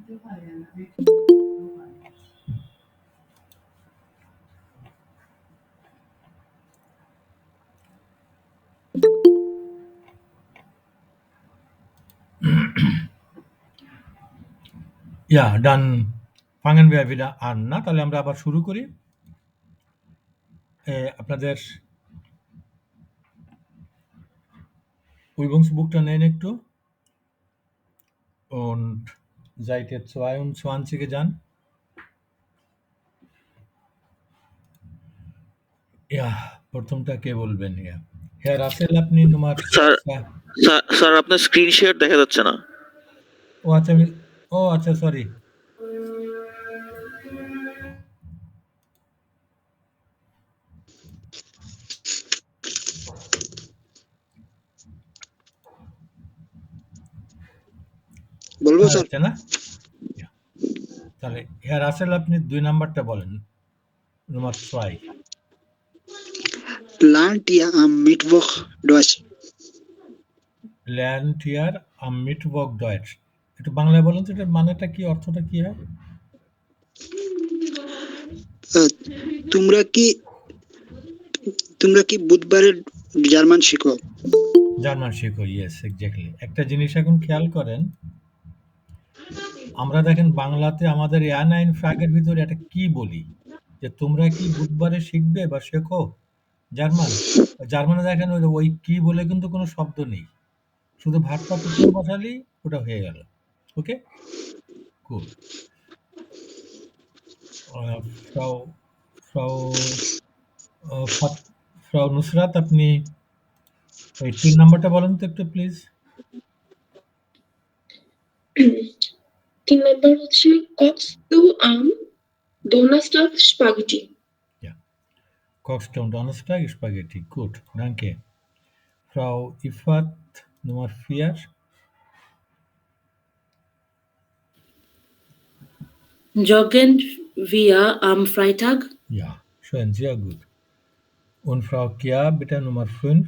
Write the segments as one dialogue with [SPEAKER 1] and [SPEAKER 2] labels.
[SPEAKER 1] dann fangen wir wieder an, না? তাহলে আমরা আবার শুরু করি। আপনাদের Übungsbuchটা নেন একটু und Seite 22 যান। প্রথমটা কে বলবেন? হ্যাঁ রাসেল আপনি তোমার
[SPEAKER 2] স্যার স্যার আপনার স্ক্রিন শেয়ার দেখা যাচ্ছে না।
[SPEAKER 1] আচ্ছা সরি।
[SPEAKER 3] বলবো স্যার?
[SPEAKER 1] আচ্ছা না? তাহলে হ্যাঁ রাসেল আপনি 2 নাম্বারটা বলেন। Nummer 2.
[SPEAKER 3] Lernt ihr am Mittwoch Deutsch?
[SPEAKER 1] Lernt ihr am Mittwoch Deutsch? একটু বাংলায় বলেন তো এটার মানেটা কি, অর্থটা কি হয়?
[SPEAKER 3] তোমরা কি বুধবারে জার্মান শিখো?
[SPEAKER 1] জার্মান শিখো, ইয়েস এক্স্যাক্টলি। একটা জিনিস এখন খেয়াল করেন, আমরা দেখেন বাংলাতে আমাদের নাইন ফ্র্যাগের ভিতরে একটা কি বলি যে তোমরা কি বুধবারে শিখবে বা শেখো জার্মান। জার্মানে দেখেন ওই কি বলে কিন্তু কোনো শব্দ নেই, শুধু ভাতটা প্রথমে বসালেই ওটা হয়ে গেল। ওকে কুল। ফ্রাউ নুসরাত আপনি ওই 3 নাম্বারটা বলেন তো একটু প্লিজ।
[SPEAKER 4] 3 নাম্বার হচ্ছে kochst du am Donnerstag Spaghetti?
[SPEAKER 1] Ja. Kochst du am Donnerstag Spaghetti? Gut, danke. Frau Ifat Nummer 4.
[SPEAKER 5] Joggen wir am Freitag?
[SPEAKER 1] Ja, schön, sehr gut. Und Frau Kia, bitte Nummer 5.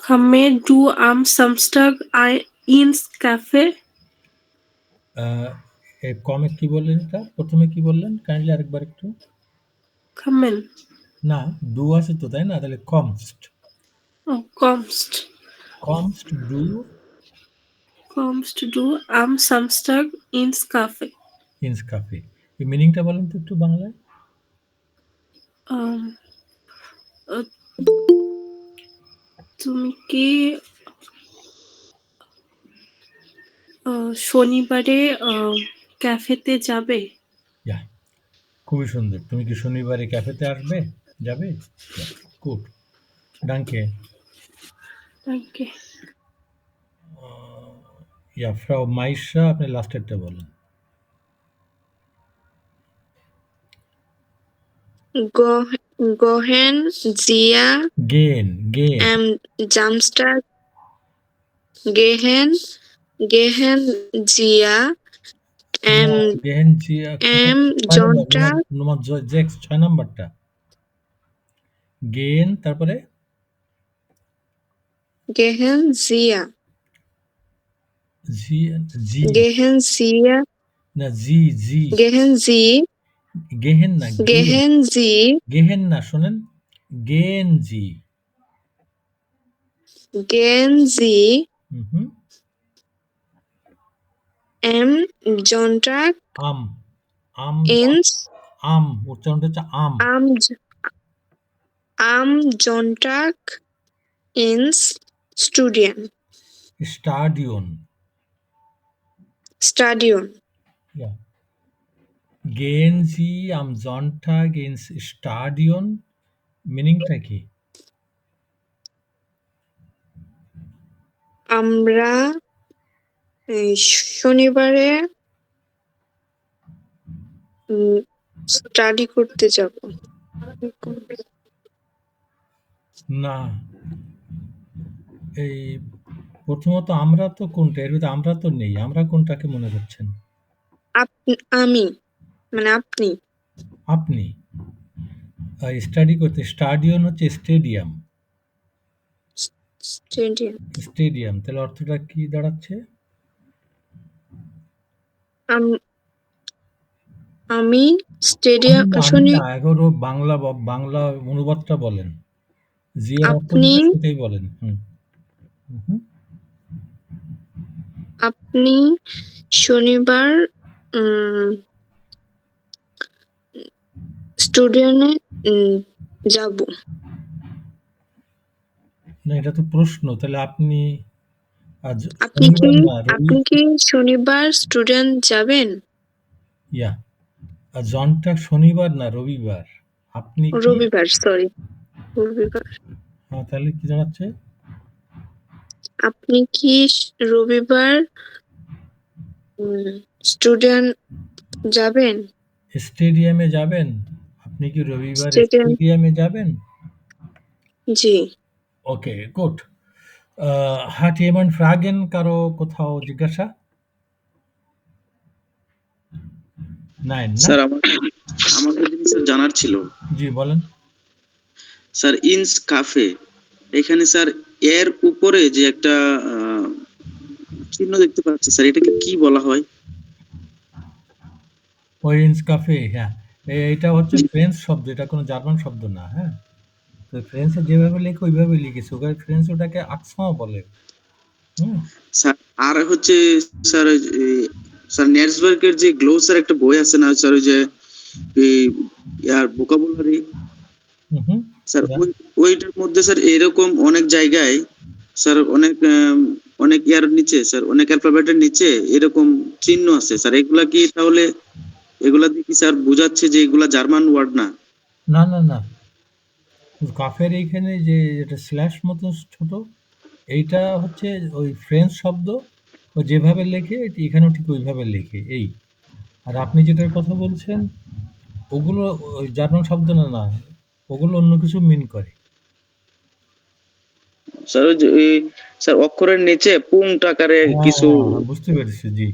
[SPEAKER 6] Komme du am Samstag ins Café?
[SPEAKER 1] কমে কি বললেন? এটা প্রথমে কি বললেন kindly আরেকবার একটু।
[SPEAKER 6] Kommen.
[SPEAKER 1] না ডু আছে তো, তাই না? তাহলে কমস্ট।
[SPEAKER 6] Kommst du am Samstag ins Café?
[SPEAKER 1] Ins Café. এই মিনিংটা বলেন তো একটু বাংলায়।
[SPEAKER 6] তুমি কি শনিবারে ক্যাফেতে যাবে?
[SPEAKER 1] খুবই সুন্দর। তুমি কি শনিবারে ক্যাফেতে আসবে? যাবে? গুড, ডানকে। ফ্রাউ মাইশা আপনি লাস্টেরটা বলেন।
[SPEAKER 7] Gehen Sie am Samstag? Gehen Sie am Sonntag?
[SPEAKER 1] Nummer 6 6 নাম্বারটা। গেন তারপরে
[SPEAKER 7] Gehen Sie
[SPEAKER 1] Gehen না
[SPEAKER 7] Gehen Sie
[SPEAKER 1] গেহেন না, শোনেন, gain G
[SPEAKER 7] am Sonntag ins
[SPEAKER 1] উচ্চারণটা হচ্ছে
[SPEAKER 7] am Sonntag ins Stadion.
[SPEAKER 1] Ja. Gehen Sie am Sonntag ins Stadion? মিনিংটা কি?
[SPEAKER 7] আমরা শনিবারে স্টাডি করতে যাব।
[SPEAKER 1] না, এই প্রথমত আমরা তো কোনটা, এর ভিতরে আমরা তো নেই। আমরা কোনটাকে মনে করছেন?
[SPEAKER 7] আমি মানে আপনি
[SPEAKER 1] স্টাডি করতে। স্টাডিয়াম হচ্ছে স্টেডিয়াম।
[SPEAKER 7] স্টেডিয়াম।
[SPEAKER 1] স্টেডিয়াম, তাহলে অর্থটা কি দাঁড়াচ্ছে?
[SPEAKER 7] আমি স্টেডিয়াম
[SPEAKER 1] আমি না, এখন ও বাংলা অনুবাদটা বলেন। জি এর অর্থ
[SPEAKER 7] আপনি
[SPEAKER 1] যেটা সেটাই বলেন। হুম।
[SPEAKER 7] আপনি শনিবার স্টুডিয়ামে যাব।
[SPEAKER 1] না, এটা তো প্রশ্ন। তাহলে আপনি আজ
[SPEAKER 7] আপনি
[SPEAKER 1] শনিবার
[SPEAKER 7] কি শনিবার স্টুডেন্ট যাবেন?
[SPEAKER 1] ইয়া জনটা শনিবার না রবিবার। আপনি কি
[SPEAKER 7] রবিবার, সরি, রবিবার।
[SPEAKER 1] হ্যাঁ, তাহলে কি দাঁড়াচ্ছে?
[SPEAKER 7] আপনি কি রবিবার স্টুডেন্ট যাবেন?
[SPEAKER 1] স্টেডিয়ামে যাবেন? আপনি কি রবিবার
[SPEAKER 7] স্টেডিয়াম,
[SPEAKER 1] স্টেডিয়ামে যাবেন?
[SPEAKER 7] জি।
[SPEAKER 1] ওকে, গুড। হাট জেমান ফ্রাগেন কারো কোথাও জিজ্ঞাসা? নাইন না?
[SPEAKER 8] স্যার আমার যদি স্যার জানার ছিল
[SPEAKER 1] জি বলেন।
[SPEAKER 8] স্যার ইনস কাফে, এখানে স্যার এর উপরে যে একটা চিহ্ন দেখতে পাচ্ছি স্যার, এটাকে কি বলা হয়?
[SPEAKER 1] ওয়েন্স কাফে, হ্যাঁ। এটা হচ্ছে ফ্রেঞ্চ শব্দ, এটা কোনো জার্মান শব্দ না। হ্যাঁ, তো ফ্রেঞ্চে যেভাবে লেখে ওইভাবে লিখেছে। ওখানে ফ্রেঞ্চ ওটাকে আকসাঁ বলে।
[SPEAKER 8] স্যার আর হচ্ছে স্যার স্যার নেটসবার্গের যে গ্লোসার একটা বই আছে না স্যার, ওই যে ইয়ার ভোকাবুলারি স্যার, ওইটার মধ্যে স্যার এরকম অনেক জায়গায় স্যার অনেক ইয়ার নিচে স্যার, অনেক অ্যালফাবেটের নিচে এরকম চিহ্ন আছে স্যার। এগুলা কি তাহলে এগুলা দিয়ে কি স্যার বোঝাচ্ছে যে এগুলা জার্মান ওয়ার্ড না?
[SPEAKER 1] না না না, কাফের এইখানে যে এটা স্ল্যাশ মতো ছোট, এইটা হচ্ছে ওই ফ্রেঞ্চ শব্দ। ও যেভাবে লেখে এখানেও ঠিক ওইভাবে লেখে এই। আর আপনি যেটার কথা বলছেন ওগুলো ওই জার্মান শব্দ না, না, ওগুলো অন্য কিছু মিন করে।
[SPEAKER 8] স্যার ওই যে স্যার অক্ষরের নিচে পুংট আকারে কিছু,
[SPEAKER 1] বুঝতে পেরেছি, জি।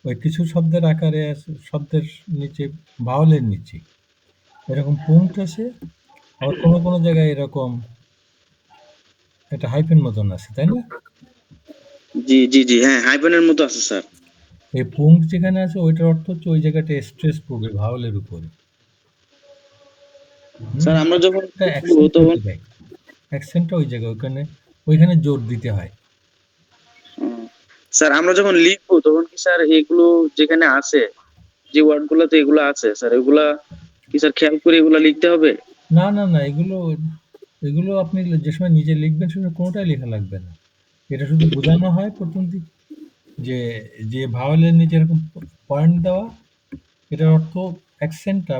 [SPEAKER 1] ওই কিছু শব্দের আকারে শব্দের নিচে ভাওয়ালের নিচে এরকম পুংট আছে, আবার কোনো কোনো জায়গায় এরকম একটা হাইফেন মতন আছে, তাই না?
[SPEAKER 8] জি জি জি, হ্যাঁ হাইফেনের মতো আছে স্যার।
[SPEAKER 1] এই পুংট যেখানে আছে ওইটার অর্থ হচ্ছে ওই জায়গাটা স্ট্রেস পড়বে ভাওয়ালের উপরে।
[SPEAKER 8] স্যার আমরা যখন
[SPEAKER 1] অ্যাকসেন্টটা ওই জায়গায় ওইখানে জোর দিতে হয়।
[SPEAKER 8] স্যার আমরা যখন লিখবো তখন কি স্যার এগুলো যেখানে আছে, যে ওয়ার্ড গুলোতে এগুলো আছে স্যার, এগুলা কি স্যার খেয়াল করে এগুলা লিখতে হবে?
[SPEAKER 1] না না না, এগুলো আপনি যে সময় নিজে লিখবেন সে সময় কোনোটাই লেখা লাগবে না। এটা শুধু বোঝানো হয় প্রথম দিক যে ভাওয়ালের নিচে এরকম পয়েন্ট দেওয়া, এটার অর্থ অ্যাকসেন্টটা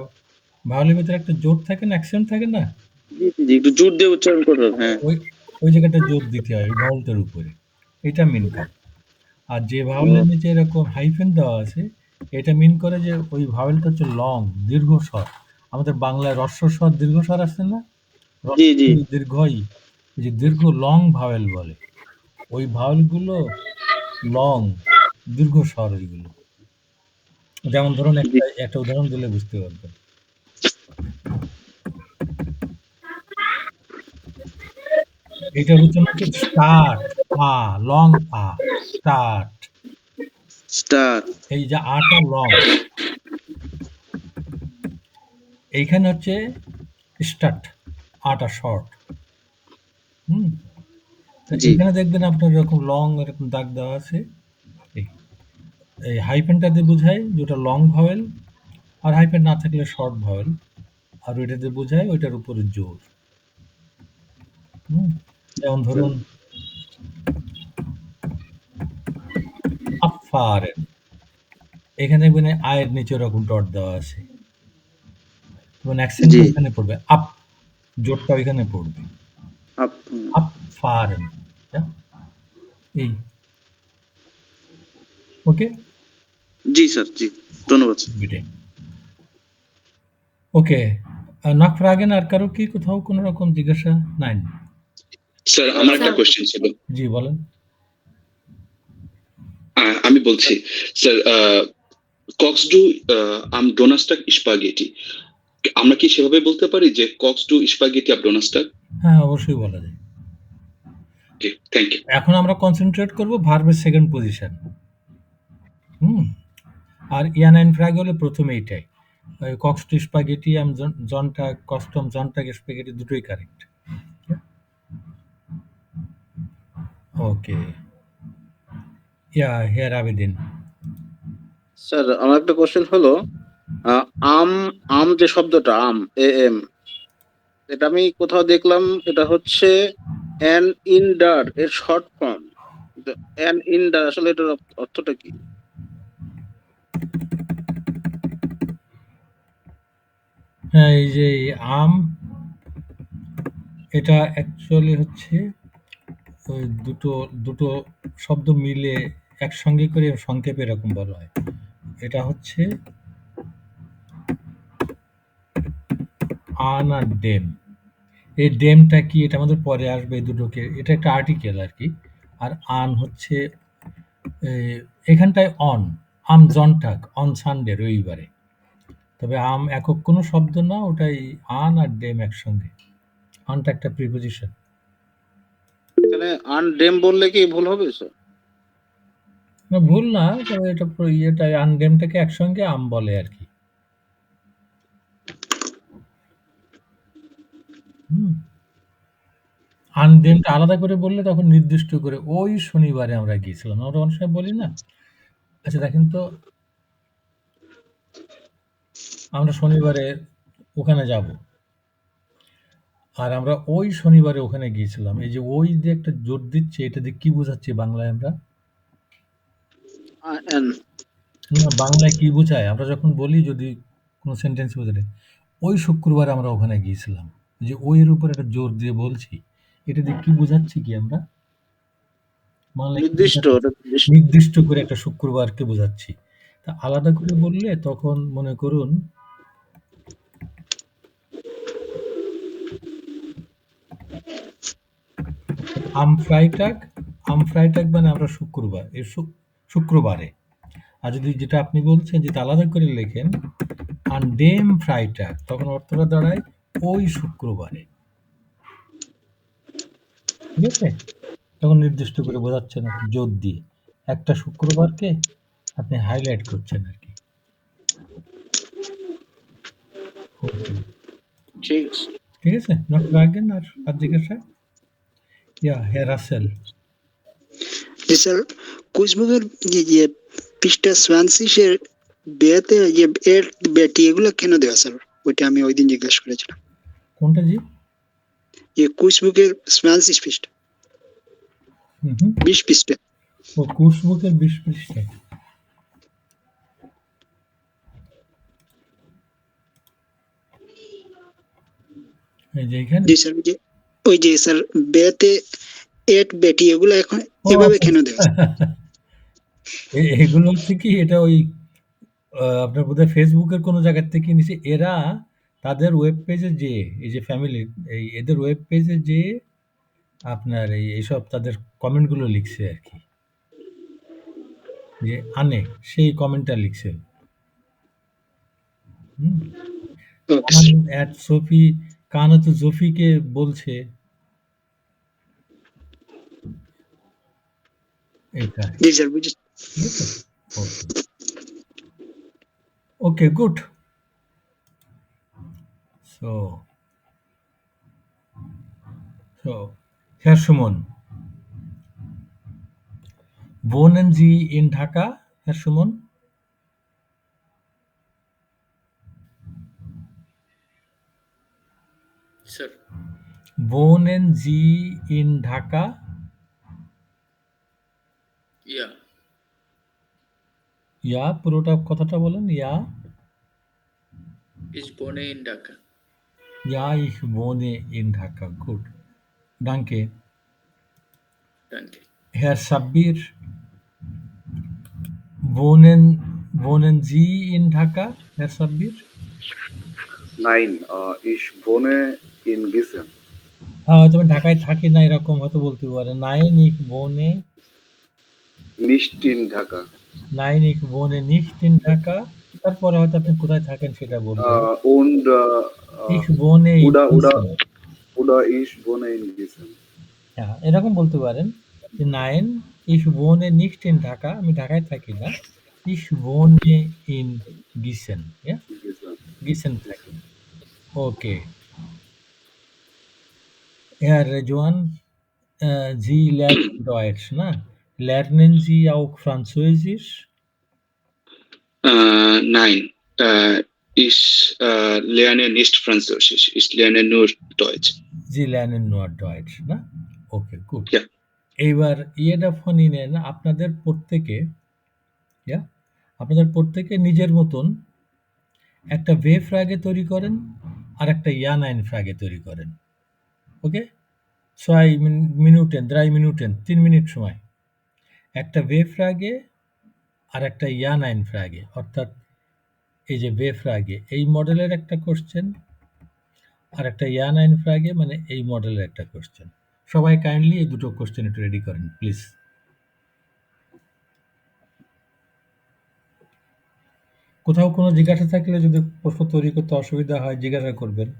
[SPEAKER 1] ভাওয়ালের ভিতরে একটা জোর থাকে না, অ্যাকসেন্ট থাকে না,
[SPEAKER 8] জি জি, একটু জোর দিয়ে উচ্চারণ করতে হবে। হ্যাঁ,
[SPEAKER 1] ওই জায়গাটা জোর দিতে হয় ওই ভাওয়ালটার উপরে, এটা মিন করে। আর যে ভাওয়ালের নিচে এরকম হাইফেন দেওয়া আছে এটা মিন করে যে ওই ভাওয়ালটা হচ্ছে লং, দীর্ঘ স্বর। আমাদের বাংলায় হ্রস্ব স্বর দীর্ঘ স্বর আছে না,
[SPEAKER 8] জি জি,
[SPEAKER 1] দীর্ঘই, যে দীর্ঘ লং ভাওয়েল বলে, ওই ভাওয়েলগুলো লং, দীর্ঘ স্বর ওইগুলো। যেমন ধরুন একটা উদাহরণ দিলে বুঝতে পারবেন। এটার উচ্চারণ হচ্ছে স্টার্ট, লং স্টার্ট। এই যে আটা লং, এইখানে হচ্ছে স্টার্ট, আটা শর্ট। এখানে দেখবেন আপনার এরকম লং এরকম দাগ দেওয়া আছে। এই হাইফেনটাতে বোঝায় যেটা লং ভাওয়েল, আর হাইফেন না থাকলে শর্ট ভাওয়েল, আর ওইটাতে বোঝায় ওইটার উপরে জোর। যেমন ধরুন আফারেন, এখানে দেখবেন আয়ের নিচে এরকম ডট দেওয়া আছে, এবং অ্যাকসেন্ট এখানে পড়বে আপ, জোরটা ওইখানে পড়বে আফারেন। এই ওকে,
[SPEAKER 8] জি স্যার, জি ধন্যবাদ।
[SPEAKER 1] ওকে, নাকফ্রাগেন আর কারো কি কোথাও কোনো রকম জিজ্ঞাসা? নাই
[SPEAKER 9] স্যার আমার একটা কোশ্চেন ছিল।
[SPEAKER 1] জি বলেন।
[SPEAKER 9] আমি বলছি স্যার, কক্স ডু আম ডোনাস্টাক স্পাগেটি, আমরা কি সেভাবে বলতে পারি যে কক্স ডু স্পাগেটি আপ ডোনাস্টাক?
[SPEAKER 1] হ্যাঁ, অবশ্যই বলা যায়।
[SPEAKER 9] Okay, thank you.
[SPEAKER 1] এখন আমরা কনসেন্ট্রেট করব ভার্বের সেকেন্ড পজিশন। আর ইয়ান অ্যান্ড ফ্রাগ হলে প্রথমে এইটাই, কক্স টু স্পাগেটি, জনটা কস্টম, জনটা স্পাগেটি দুটোই কারেক্ট। ওকে, ইয়া হিয়ার আবেদিন।
[SPEAKER 10] স্যার আমার একটা কোশ্চেন হলো আম যে শব্দটা আম এম, এটা আমি কোথাও দেখলাম এটা হচ্ছে অ্যান ইন্ডার এর শর্ট ফর্ম। অ্যান ইন্ডার আসলে এটার অর্থটা কি?
[SPEAKER 1] হ্যাঁ, এই যে আম, এটা অ্যাকচুয়ালি হচ্ছে ওই দুটো শব্দ মিলে একসঙ্গে করে সংক্ষেপে এরকম বলা হয়। এটা হচ্ছে আন আর ডেম। এই ডেমটা কি, এটা আমাদের পরে আসবে, এই দুটোকে, এটা একটা আর্টিকেল আর কি। আর আন হচ্ছে এখানটায় অন, আম জনটাক অন সানডে, রবিবারে। তবে আম একক কোনো শব্দ না, ওটাই আন আর ডেম একসঙ্গে। আনটা একটা প্রিপোজিশন।
[SPEAKER 10] এখানে আন ডেম বললে কি ভুল হবে স্যার?
[SPEAKER 1] না, ভুল না, তবে এটা ইয়েটা আনডেমটাকে একসঙ্গে আম বলে আর কি। আনডেমটা আলাদা করে বললে তখন নির্দিষ্ট করে ওই শনিবারে আমরা গিয়েছিলাম, আমরা অনেক সময় বলি না। আচ্ছা দেখেন তো, আমরা শনিবারে ওখানে যাব, আর আমরা ওই শনিবারে ওখানে গিয়েছিলাম, এই যে ওই যে একটা জোর দিচ্ছে, এটা দিয়ে কি বোঝাচ্ছি বাংলায় আমরা? না, বাংলায় কি বোঝায় আমরা যখন বলি, যদি কোনো সেন্টেন্স বোঝালে, ওই শুক্রবার আমরা ওখানে গিয়েছিলাম, যে ওই এর উপর একটা জোর দিয়ে বলছি, এটা দিয়ে কি বোঝাচ্ছি কি আমরা বাংলায়? নির্দিষ্ট করে একটা শুক্রবারকে বোঝাচ্ছি। তা আলাদা করে বললে তখন মনে করুন আমফ্রাইটাগ মানে আমরা শুক্রবার, এই শুক্রবারে। আর যদি যেটা আপনি বলছেন যেটা আলাদা করে লেখেন আনডেম ফ্রাইটাগ, তখন অর্থটা দাঁড়ায় ওই শুক্রবারে। ঠিক আছে, তখন নির্দিষ্ট করে বোঝাচ্ছেন আপনি জোর দিয়ে, একটা শুক্রবারকে আপনি হাইলাইট করছেন আর কি। ঠিক আছে, ডক্টর আগেন আর জিজ্ঞাসা। ইয়া হে রাসেল।
[SPEAKER 3] জি স্যার, কুচবুকের যে পৃষ্ঠা 86 বেতে যে এর বেটি এগুলো কেন দেওয়া স্যার? ওইটা আমি ওই দিন জিজ্ঞাসা করেছিলাম।
[SPEAKER 1] কোনটা জি?
[SPEAKER 3] যে কুচবুকের 86 পৃষ্ঠা, 20 পৃষ্ঠা।
[SPEAKER 1] ও, কুচবুকের 20 পৃষ্ঠা। এই যে এখানে।
[SPEAKER 3] জি স্যার, ওই যে স্যার বেতে এট বেটি এগুলো এখন এভাবে কেন দেওয়া?
[SPEAKER 1] এগুলো হচ্ছে কি, এটা ওই আপনার বোধহয় ফেসবুকের কোনো জায়গার থেকে নিচে, এরা তাদের ওয়েব পেজে যে এই যে ফ্যামিলি, এই এদের ওয়েব পেজে যে আপনার এইসব তাদের কমেন্টগুলো লিখছে আর কি, যে আনে সেই কমেন্টটা লিখছে। সোফি কানা তো জফিকে বলছে এটা।
[SPEAKER 3] জি স্যার, বুঝেছি।
[SPEAKER 1] ওকে, good. So, Herr Schumann. Wohnen Sie in Dhaka, Herr Schumann?
[SPEAKER 11] Sir.
[SPEAKER 1] Wohnen Sie in Dhaka?
[SPEAKER 11] Yeah.
[SPEAKER 1] Ja, পুরোটা কথাটা বলেন। Ja.
[SPEAKER 11] Ich wohne in Dhaka.
[SPEAKER 1] Ja, ich wohne in Dhaka. Gut. Danke.
[SPEAKER 11] Danke.
[SPEAKER 1] Herr Sabir, wohnen Sie in Dhaka, Herr Sabir?
[SPEAKER 12] Nein, ich wohne in Gießen.
[SPEAKER 1] হয়তো ঢাকায় থাকি না, এরকম হয়তো বলতে পারে। Nein, ich wohne
[SPEAKER 12] nicht in Dhaka.
[SPEAKER 1] Nein, ich wohne nicht in Dhaka. তারপরে হয়তো আপনি কোথায় থাকেন সেটা বলবেন।
[SPEAKER 12] Und
[SPEAKER 1] ich wohne in
[SPEAKER 12] oder ich wohne in Gießen.
[SPEAKER 1] হ্যাঁ, এরকম বলতে পারেন যে 9 ich wohne nicht in Dhaka, আমি ঢাকায় থাকি না। ich wohne in Gießen, ja? Gießen থাকি। ওকে। Herr Johann, Sie lernen Deutsch, না? Lernen Sie auch Französisch?
[SPEAKER 9] Nein, ich lerne nicht Französisch. Ich lerne nur Deutsch.
[SPEAKER 1] Sie lernen nur Deutsch, না? ওকে, good.
[SPEAKER 9] Ja.
[SPEAKER 1] এইবার ইয়েটা ফোনই নেন আপনাদের প্রত্যেকে, ইয়া, আপনাদের প্রত্যেকে নিজের মতন একটা ওয়ে ফ্রাগে তৈরি করেন আর একটা ইয়া নাইন ফ্রাগে তৈরি করেন। ওকে, 6 মিনিটেন 3 মিনিটেন 3 মিনিট সময় একটা ওয়ে ফ্রাগে আর একটা ইয়া নাইন ফ্রাগে, অর্থাৎ এই যে ওয়ে ফ্রাগে এই মডেলের একটা কোশ্চেন আর একটা ইয়া নাইন ফ্রাগে মানে এই মডেলের একটা কোশ্চেন। সবাই কাইন্ডলি এই দুটো কোশ্চেন একটু রেডি করেন প্লিজ। কোথাও কোনো জিজ্ঞাসা থাকলে যদি প্রশ্ন তৈরি করতে অসুবিধা হয় জিজ্ঞাসা করবেন।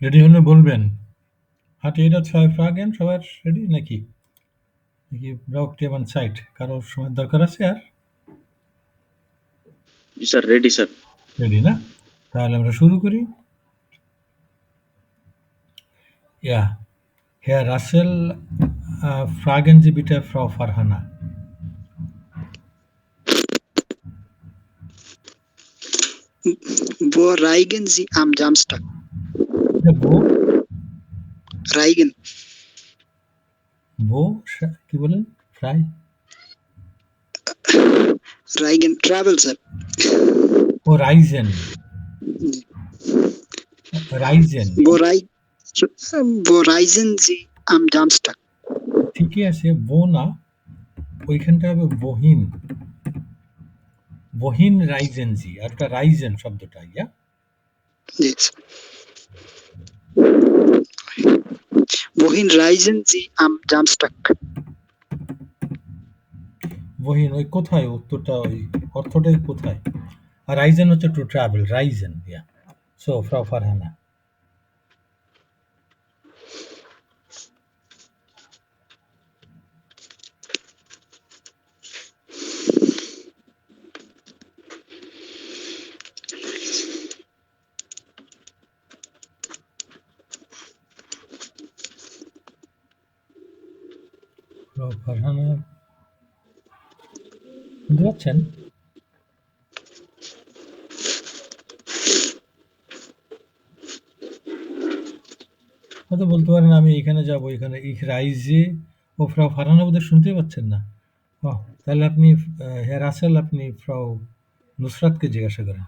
[SPEAKER 1] রেডি হলে বলবেন। হাতে এটা 6 ফ্রাগেন সবার রেডি নাকি? নাকি ব্লক টেবন সাইট কারো সময় দরকার আছে আর?
[SPEAKER 2] জি স্যার, রেডি স্যার।
[SPEAKER 1] রেডি না? তাহলে আমরা শুরু করি। Ja, Herr Russell, fragen Sie bitte Frau Farhana.
[SPEAKER 3] Wo reigen Sie am Samstag?
[SPEAKER 1] Wo?
[SPEAKER 3] Reigen.
[SPEAKER 1] Wo? কি বলেন? ফ্রাই?
[SPEAKER 3] Reigen, travel, sir.
[SPEAKER 1] ও রাইজেন। রাইজেন।
[SPEAKER 3] Wo reisen Sie am Samstag?
[SPEAKER 1] ঠিকই আছে, বো না, ওইখানটা হবে বহিন। বহিন রাইজেন জি, আর একটা রাইজেন শব্দটা, ইয়া?
[SPEAKER 3] Yes. Wohin reisen Sie am Samstag?
[SPEAKER 1] বহিন ওই কোথায়, উত্তরটা ওই অর্থটাই কোথায়। আর রাইজেন হচ্ছে টু ট্রাভেল, রাইজেন, ইয়া। সো ফ্রাউ ফারহানা। ফারহানা শুনতে পাচ্ছেন? হয়তো বলতে পারেন আমি এখানে যাবো, এখানে ich reise ও ফ্রাউ ফারহানা বোধহয় শুনতেই পাচ্ছেন না। তাহলে আপনি হেয়ার রাসেল আপনি ফ্রাউ নুসরাতকে জিজ্ঞাসা করেন।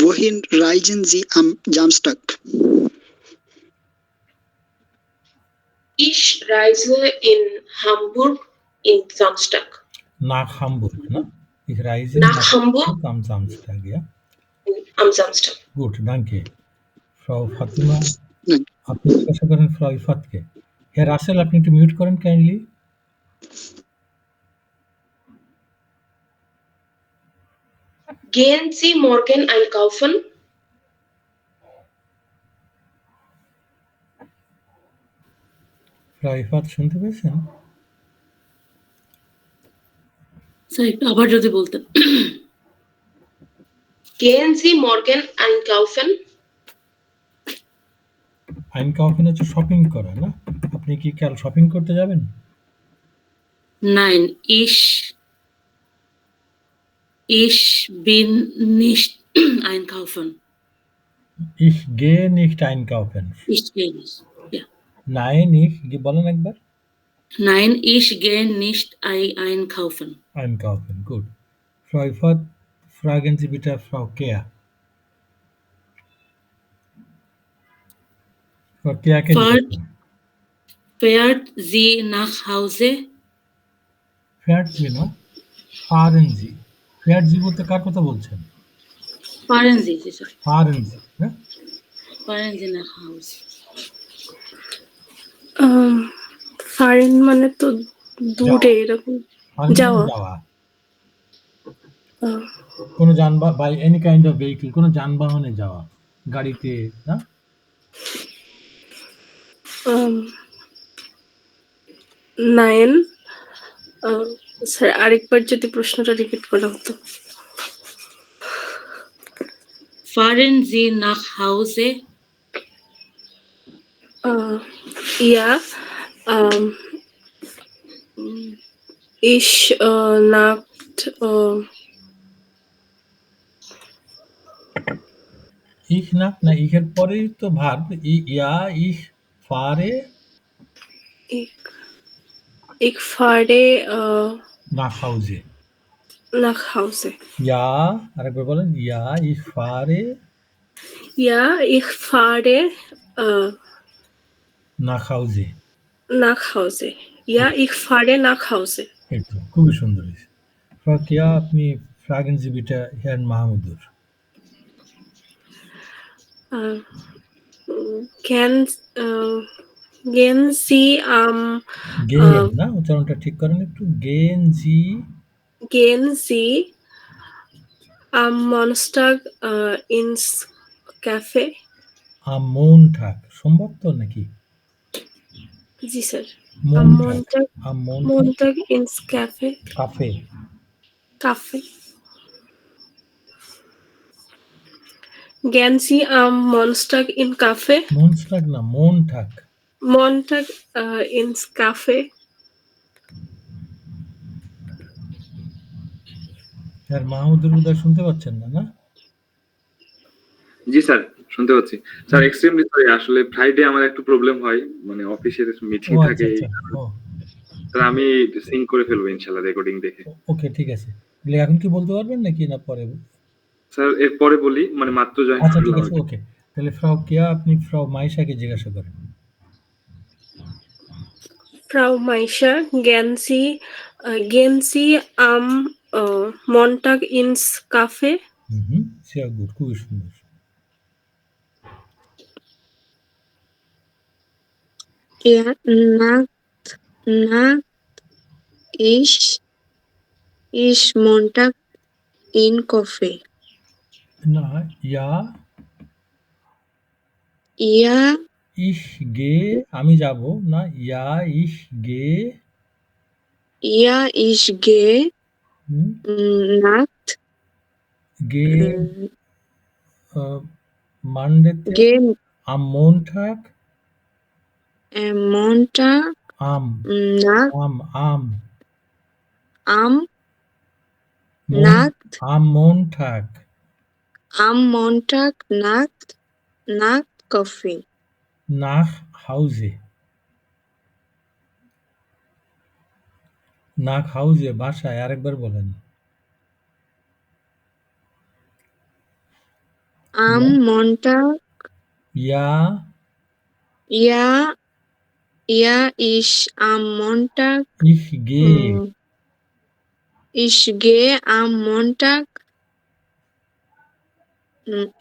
[SPEAKER 3] Wohin reisen Sie am Samstag?
[SPEAKER 4] Ich reise in Hamburg in Samstag.
[SPEAKER 1] Nach Hamburg, ne? Ich reise
[SPEAKER 4] Nach Hamburg
[SPEAKER 1] am Samstag, ja?
[SPEAKER 4] am Samstag.
[SPEAKER 1] Gut, danke. Frau Fatima,
[SPEAKER 3] Nein.
[SPEAKER 1] আপনি জিজ্ঞাসা করেন ফ্রাউ ইফাতকে। হেয়ার রাসেল আপনি একটু মিউট করেন kindly.
[SPEAKER 4] Gehen Sie morgen einkaufen?
[SPEAKER 1] ফ্রাউ ইফাত শুনতে পেয়েছেন?
[SPEAKER 5] Sir একটু আবার যদি বলতেন।
[SPEAKER 4] Gehen Sie morgen einkaufen?
[SPEAKER 1] আইনকাউফেন হচ্ছে শপিং করা, না? আপনি কি কাল শপিং করতে যাবেন?
[SPEAKER 5] Nein, ich bin nicht einkaufen.
[SPEAKER 1] Ich gehe nicht einkaufen.
[SPEAKER 5] Ich gehe nicht. Ja.
[SPEAKER 1] Nein, বলেন একবার।
[SPEAKER 5] Nein, ich gehe nicht einkaufen.
[SPEAKER 1] Einkaufen, gut. Frau Ifat, fragen Sie bitte Frau Kea. Frau Keaকে
[SPEAKER 5] Fährt sie nach Hause?
[SPEAKER 1] Fährt sie, না? Fahren Sie. Fährt Sie বলতে কার কথা বলছেন?
[SPEAKER 5] Fahren Sie, sir.
[SPEAKER 1] Fahren Sie, হ্যাঁ?
[SPEAKER 5] Fahren Sie nach Hause.
[SPEAKER 6] ফারেন মানে তো দূরে এরকম যাওয়া।
[SPEAKER 1] কোনো যানবাহন by any kind of vehicle, কোনো যানবাহনে যাওয়া, গাড়িতে, না?
[SPEAKER 6] নাইন স্যার আরেকবার যদি প্রশ্নটা রিপিট করা হতো।
[SPEAKER 5] Fahren Sie nach Hause?
[SPEAKER 6] Ja, ich nackt
[SPEAKER 1] Ich nach না ইহের পরেই তো ভার্ব ইয়া ich fahre
[SPEAKER 6] ich fahre
[SPEAKER 1] nach Hause.
[SPEAKER 6] nach Hause.
[SPEAKER 1] Ja, আরেকবার বলেন ja ich fahre
[SPEAKER 6] Ja, ich fahre
[SPEAKER 1] nach Hause.
[SPEAKER 6] nach Hause. Ja, ich fahre nach Hause.
[SPEAKER 1] এই তো খুবই সুন্দর হয়েছে। Frau Kea, আপনি fragen Sie bitte Herrn Mahmudur.
[SPEAKER 6] Gehen Sie am
[SPEAKER 1] Gehen, না? উচ্চারণটা ঠিক করেন একটু। Gehen Sie
[SPEAKER 6] am Montag ins Café?
[SPEAKER 1] am Montag, সোমবার তো নাকি?
[SPEAKER 6] জি sir.
[SPEAKER 1] Am
[SPEAKER 6] Montag ins Café. Café. Gehen Sie am Montag in Café?
[SPEAKER 1] Montag না, Montag.
[SPEAKER 6] Montag ins Café.
[SPEAKER 1] Sir Mahmudur বোধহয় শুনতে পাচ্ছেন না, না?
[SPEAKER 12] জি স্যার, শুনতে পাচ্ছি। স্যার এক্সট্রিমলি সরি, আসলে ফ্রাইডে আমার একটু প্রবলেম হয়, মানে অফিসের মিটিং থাকে। স্যার আমি সিঙ্ক করে ফেলবো ইনশাআল্লাহ রেকর্ডিং দেখে।
[SPEAKER 1] ওকে, ঠিক আছে। তাহলে এখন কি বলতে পারবেন নাকি না পরে?
[SPEAKER 12] স্যার এর পরে বলি, মানে মাত্র জয়েন
[SPEAKER 1] আচ্ছা, ঠিক
[SPEAKER 12] করলাম।
[SPEAKER 1] আছে, ওকে। তাহলে ফ্রাউ কেয়া আপনি ফ্রাউ মাইশাকে জিজ্ঞাসা করেন।
[SPEAKER 6] Frau Maisha, gehen Sie am Montag ins Café?
[SPEAKER 1] sehr gut, খুবই সুন্দর।
[SPEAKER 7] Ja, ich Montag in Café.
[SPEAKER 1] না, ja ich gehe, আমি যাব, না, ja ich gehe
[SPEAKER 7] nackt
[SPEAKER 1] Monday am Montag
[SPEAKER 7] Montag
[SPEAKER 1] um
[SPEAKER 7] nach
[SPEAKER 1] um um
[SPEAKER 7] am
[SPEAKER 1] মন
[SPEAKER 7] Nacht
[SPEAKER 1] um Montag
[SPEAKER 7] am Montag nach Coffee.
[SPEAKER 1] nach Hause nach Hause বাসায় আরেকবার বলেন
[SPEAKER 7] Am Montag
[SPEAKER 1] ja
[SPEAKER 7] ja ich am Montag
[SPEAKER 1] ich gehe
[SPEAKER 7] ich gehe am Montag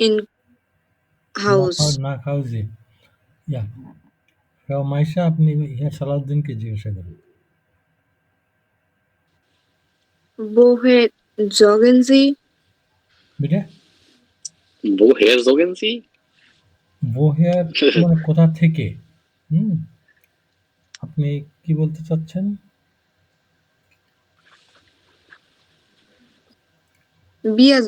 [SPEAKER 7] in Haus.
[SPEAKER 1] nach Hause ja Frau Maisha আপনি Herr সালাউদ্দিনকে জিজ্ঞাসা করেন
[SPEAKER 7] Woher joggen Sie?
[SPEAKER 1] Beta
[SPEAKER 13] Woher joggen Sie?
[SPEAKER 1] woher মানে কোথা থেকে আপনি কি বলতে চাচ্ছেন
[SPEAKER 7] Wir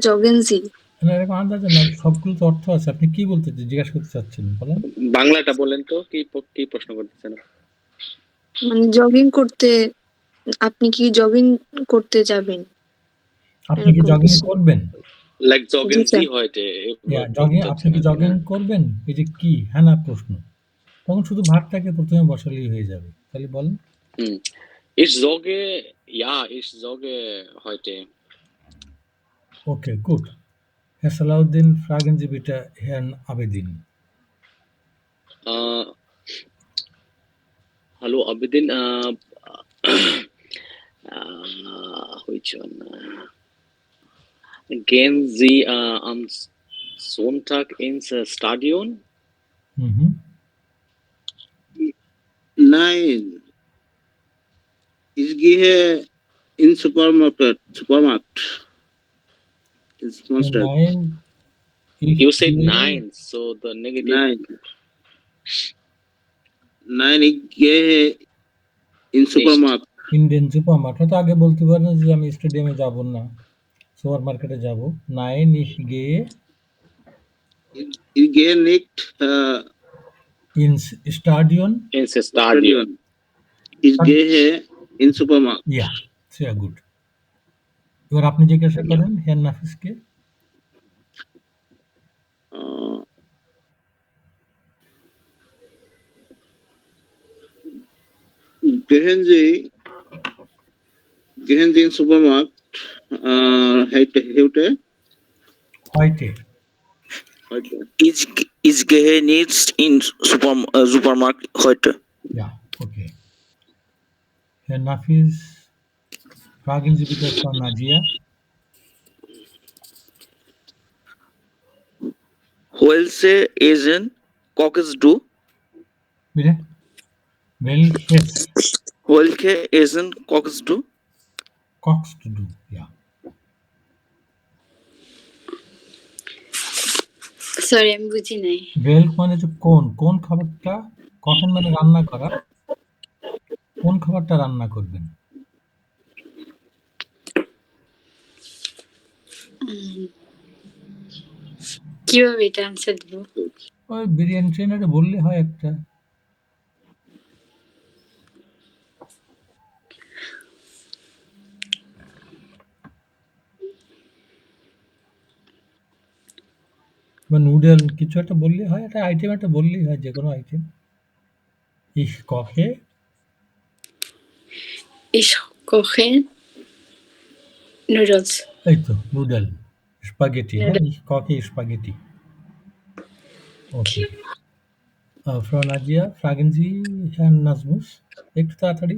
[SPEAKER 7] joggen Sie.
[SPEAKER 1] না এরকম আন্দাজে না সবগুলো তো অর্থ আছে আপনি কি বলতে জিজ্ঞাসা করতে চাচ্ছেন বলেন
[SPEAKER 13] বাংলাটা বলেন তো কি প্রশ্ন করতেছেন
[SPEAKER 7] মানে জগিং করতে আপনি কি জগিং করতে যাবেন
[SPEAKER 1] আপনি কি জগিং করবেন
[SPEAKER 13] লাইক জগেন
[SPEAKER 7] জি, স্যার।
[SPEAKER 13] সি হয়তে
[SPEAKER 1] জগিং আপনি কি জগিং করবেন এই যে কি হ্যাঁ না প্রশ্ন তখন শুধু ভাগটাকে প্রথমে বসালেই হয়ে যাবে তাহলে বলেন
[SPEAKER 13] Ich jogge, ja, ich jogge heute.
[SPEAKER 1] Okay, gut. Herr Salahuddin, fragen Sie bitte Herrn Abedin.
[SPEAKER 13] Hallo Abedin, which one? Gehen Sie am Sonntag ins Stadion?
[SPEAKER 10] Nein. Ich gehe in Supermarkt. It's monster.
[SPEAKER 1] Nein.
[SPEAKER 13] You said 9, so the negative.
[SPEAKER 10] Nein, ich gehe in Supermarkt.
[SPEAKER 1] Indian supermarket তো আগে বলতে পারেন যে আমি স্টেডিয়ামে যাব না super মার্কেটে যাব nine
[SPEAKER 10] Ich gehe nicht
[SPEAKER 1] ins Stadion.
[SPEAKER 13] Ins Stadion.
[SPEAKER 10] Ich gehe in Supermarkt.
[SPEAKER 1] Ja, sehr gut. এবার আপনি জিজ্ঞাসা করেন hair নাফিসকে
[SPEAKER 10] Gehen Sie in Supermarkt heute?
[SPEAKER 2] Ich gehe nicht in Supermarkt heute.
[SPEAKER 1] Ja, okay. Herr Nafis, fragen Sie bitte Frau Nadia.
[SPEAKER 2] Welche Essen kochst du?
[SPEAKER 1] Bitte?
[SPEAKER 2] Welche Essen kochst du?
[SPEAKER 1] Kochst du, ja.
[SPEAKER 5] Sorry আমি বুঝি নাই
[SPEAKER 1] ভেল্ক মানে যে কোন খাবারটা কখন মানে রান্না করা কোন খাবারটা রান্না করবেন
[SPEAKER 5] কিভাবে এটা আনসার দিব
[SPEAKER 1] ওই বিরিয়ানি ট্রেনারে বললে হয় একটা বা নুডল কিছু একটা বললেই হয় একটা আইটেম একটা বললেই হয় যে কোনো আইটেম Ich
[SPEAKER 5] koche Noodles.
[SPEAKER 1] এই তো নুডল স্পাগেটি হ্যাঁ Ich koche Spaghetti. Okay. Frau Nadia, fragen Sie Herrn Nasmus একটু তাড়াতাড়ি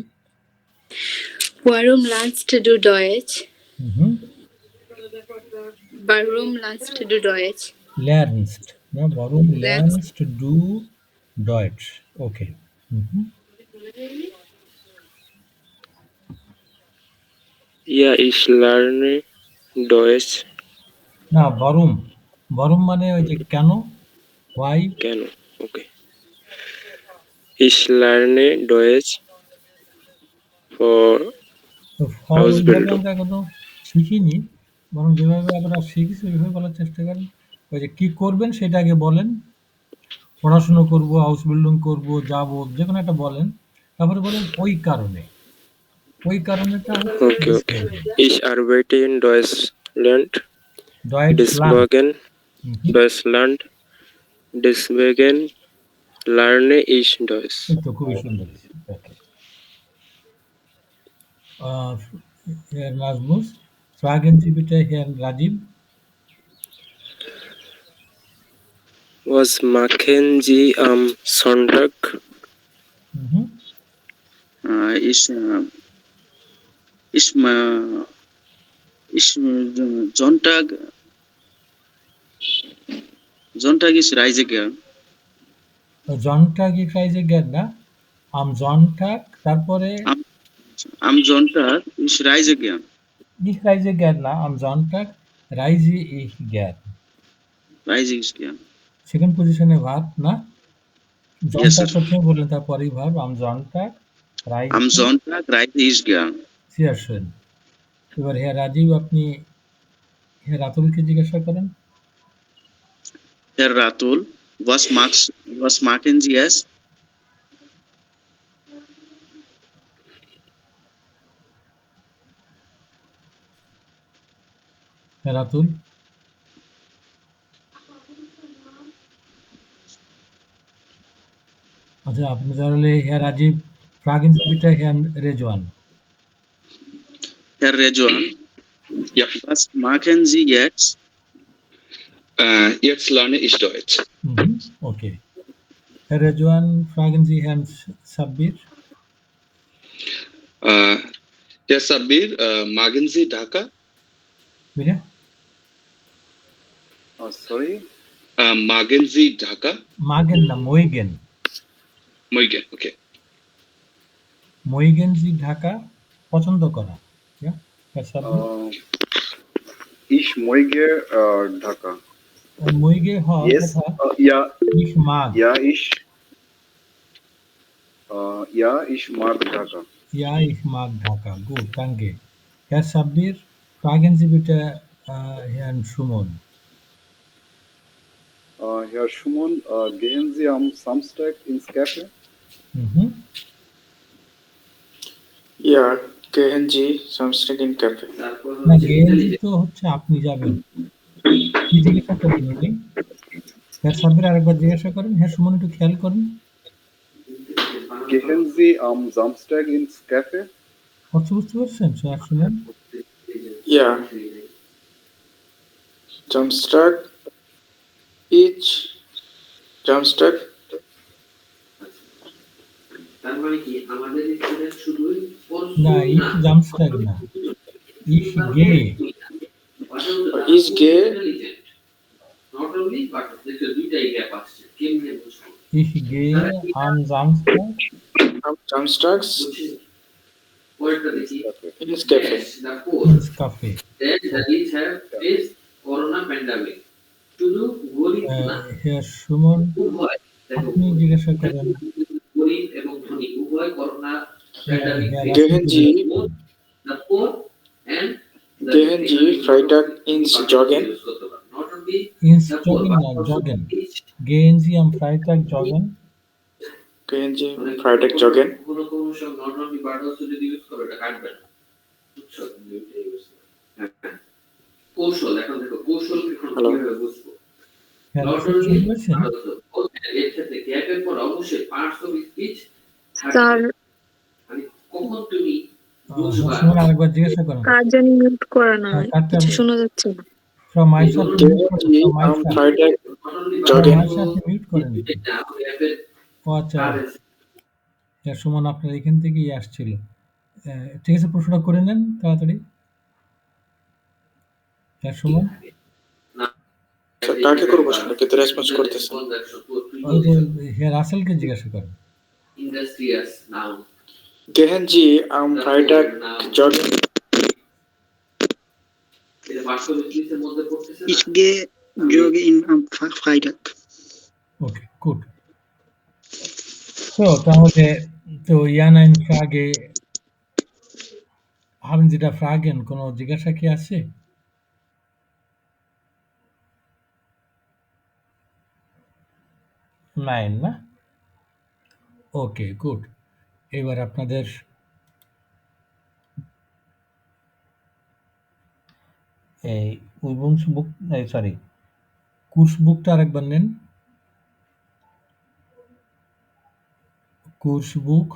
[SPEAKER 5] Warum lernst du Deutsch? Warum lernst du Deutsch?
[SPEAKER 1] Lernst. Ja, warum lernst du Deutsch? Okay.
[SPEAKER 13] Ja, ich lerne Deutsch.
[SPEAKER 1] না warum মানে ওই যে কেন why
[SPEAKER 13] কেন ওকে Ich lerne Deutsch for Ausbildung.
[SPEAKER 1] আমরা এখনো শিখিনি বরং যেভাবে আমরা শিখেছি ওইভাবে বলার চেষ্টা করেন ওই যে কি করবেন সেটা আগে বলেন পড়াশোনা করব, হাউস বিল্ডিং করব, যাব, যে কোনো একটা বলেন। তারপরে বলেন ওই কারণে। ওই কারণেটা হচ্ছে
[SPEAKER 14] Okay, okay.
[SPEAKER 1] deswegen.
[SPEAKER 14] Ich arbeite in Deutschland.
[SPEAKER 1] Deutschland.
[SPEAKER 14] Deswegen,
[SPEAKER 1] Mhm.
[SPEAKER 14] Deutschland. Deswegen lerne ich Deutsch.
[SPEAKER 1] এই তো খুবই সুন্দর। Okay. Herr Rasmus, fragen Sie bitte Herrn Rajiv.
[SPEAKER 14] Was machen Sie am Sonntag?
[SPEAKER 1] Mhm.
[SPEAKER 8] Ich Sonntag ist Reisegern.
[SPEAKER 1] Sonntag ich reise gerne. Am Sonntag, তারপরে
[SPEAKER 8] Am Sonntag ich reise gern.
[SPEAKER 1] ich reise gerne. Am Sonntag reise ich gern.
[SPEAKER 8] Reise ich gern.
[SPEAKER 1] Second পজিশনে verb না?
[SPEAKER 8] Yes,
[SPEAKER 1] Sonntag
[SPEAKER 8] sir.
[SPEAKER 1] প্রথমে বললেন, তারপরেই verb. Am Sonntag reise
[SPEAKER 8] Am Sonntag reise ich gern.
[SPEAKER 1] sehr schön. এবার হ্যাঁ রাজীব, আপনি হ্যাঁ রাতুলকে জিজ্ঞাসা করেন।
[SPEAKER 8] Herr Ratul, was machen Sie es?
[SPEAKER 1] হ্যাঁ রাতুল। আচ্ছা, আপনি তাহলে হ্যাঁ Rajib, fragen Sie bitte Herrn Rejuan.
[SPEAKER 8] Herr Rejuan,
[SPEAKER 9] Ja.
[SPEAKER 8] was machen Sie jetzt?
[SPEAKER 9] Jetzt lerne ich Deutsch.
[SPEAKER 1] Mhm. Okay. Herr Rejuan, fragen Sie Herrn Sabir.
[SPEAKER 9] Herr Sabir, magen Sie Dhaka?
[SPEAKER 1] Bitte?
[SPEAKER 10] Sorry.
[SPEAKER 9] Magen Sie Dhaka?
[SPEAKER 1] Magen না, Moigen.
[SPEAKER 9] Moigen, okay.
[SPEAKER 1] Moigen Sie Dhaka? পছন্দ করা। Yeah? Herr Sabir.
[SPEAKER 10] Ich möge Dhaka.
[SPEAKER 1] Moige হওয়ার
[SPEAKER 10] Yes.
[SPEAKER 1] কথা।
[SPEAKER 10] Ja.
[SPEAKER 1] Ich mag.
[SPEAKER 10] Ja, ich mag Dhaka.
[SPEAKER 1] Ja, ich mag Dhaka. Gut, danke. Herr Sabir, fragen Sie bitte Herrn Schumon.
[SPEAKER 10] Herr Schumann, gehen Sie am Samstag ins Café?
[SPEAKER 1] Mhm.
[SPEAKER 11] Ja, gehen Sie Samstag in Café.
[SPEAKER 1] না, গেঞ্জি তো হচ্ছে আপনি যাবেন। কি জিজ্ঞাসা করেন উনি? হ্যাঁ সাব্বির, আরেকবার জিজ্ঞাসা করেন। হ্যাঁ সুমন, একটু খেয়াল করেন।
[SPEAKER 10] Gehen Sie am Samstag ins Café?
[SPEAKER 1] অর্থ বুঝতে পারছেন শুনেন?
[SPEAKER 11] Ja. Samstag. Samstag.
[SPEAKER 1] না, ich Samstag না, ich gehe.
[SPEAKER 11] Ich gehe.
[SPEAKER 1] Ich gehe am Samstag.
[SPEAKER 11] Am Samstags ins Café.
[SPEAKER 1] Ins Café. Herr Schumann, আপনি জিজ্ঞাসা করেন।
[SPEAKER 11] Gehen Sie Freitag ins Joggen?
[SPEAKER 1] Ins Joggen না, Joggen. Gehen Sie am Freitag joggen?
[SPEAKER 11] Gehen Sie Freitag joggen? Hello.
[SPEAKER 1] হ্যাঁ রাসেল, শুনতে পাচ্ছেন?
[SPEAKER 7] Sir,
[SPEAKER 1] Suman, আরেকবার জিজ্ঞাসা করেন।
[SPEAKER 7] কার জানি মিউট করা না,
[SPEAKER 1] কারটা
[SPEAKER 7] কিছু শোনা যাচ্ছে না।
[SPEAKER 1] from myself mute করেন, from myself.
[SPEAKER 11] Freitag
[SPEAKER 1] From
[SPEAKER 11] joggen.
[SPEAKER 1] myself mute করেন। ও আচ্ছা, হ্যাঁ সুমন, আপনার এখান থেকেই আসছিল। ঠিক আছে, প্রশ্নটা করে নেন তাড়াতাড়ি। হ্যাঁ সুমন,
[SPEAKER 11] কাকে করবো শুনে কিন্তু রেসপন্স করতেছে।
[SPEAKER 1] ওই যে হ্যাঁ রাসেলকে জিজ্ঞাসা করেন।
[SPEAKER 11] Gehen Sie am Freitag joggen?
[SPEAKER 3] Ich gehe joggen am Freitag.
[SPEAKER 1] Okay, gut. So, তাহলে তো Jan eine Frage. Haben Sie da Fragen? কোনো জিজ্ঞাসা কি আছে? 9 না? ওকে, গুড। এবার আপনাদের এই বুক, সরি, কোর্স বুকটা আরেকবার নেন। কোর্স বুক